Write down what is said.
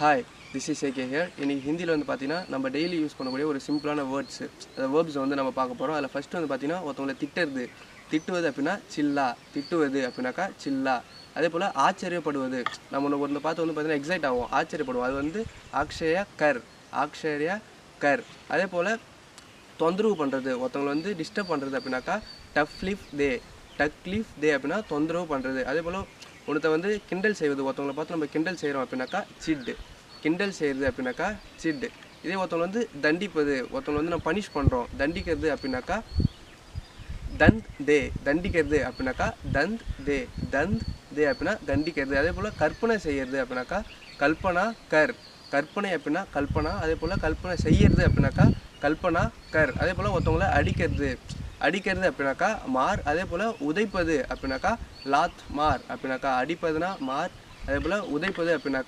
Hi, this is AK here. இன்றைக்கி ஹிந்தியில் வந்து பார்த்தீங்கன்னா நம்ம டெய்லி யூஸ் பண்ணக்கூடிய ஒரு சிம்பிளான வேர்ட்ஸு, அந்த வேர்ப்ஸை வந்து நம்ம பார்க்க போகிறோம். அதில் ஃபஸ்ட்டு வந்து பார்த்தீங்கன்னா ஒருத்தவங்களை திட்டுவது அப்படின்னா சில்லா, திட்டுவது அப்படின்னாக்கா சில்லா. அதே போல் ஆச்சரியப்படுவது, நம்ம ஒன்று பார்த்து வந்து பார்த்தீங்கன்னா எக்ஸைட் ஆகும், ஆச்சரியப்படுவோம், அது வந்து ஆக்ஷய கர். அதே போல் தொந்தரவு பண்ணுறது, ஒருத்தவங்களை வந்து டிஸ்டர்ப் பண்ணுறது அப்படின்னாக்கா டக்லீஃப் தே அப்படின்னா தொந்தரவு பண்ணுறது. அதே போல் ஒருத்த வந்து கிண்டல் செய்வது, ஒருத்தவங்களை பார்த்து நம்ம கிண்டல் செய்கிறோம் அப்படின்னாக்கா கிண்டல் செய்கிறது அப்படின்னாக்கா சிட். இதே ஒருத்தவங்களை வந்து தண்டிப்பது, ஒருத்தவங்களை வந்து நம்ம பனிஷ் பண்ணுறோம், தண்டிக்கிறது அப்படின்னாக்கா தண்டிக்கிறது அப்படின்னாக்கா தந்த் தே அப்படின்னா தண்டிக்கிறது. அதே போல் கற்பனை செய்கிறது அப்படின்னாக்கா கற்பனை அப்படின்னா கல்பனா. அதே போல் கற்பனை செய்கிறது அப்படின்னாக்கா கல்பனா கர். அதே போல் ஒருத்தவங்களை அடிக்கிறது அப்படின்னாக்கா மார். அதே போல் உதைப்பது அப்படின்னாக்கா லாத் மார் அப்படின்னாக்கா, அடிப்பதுனா மார். அதே போல் உதைப்பது அப்படின்னாக்கா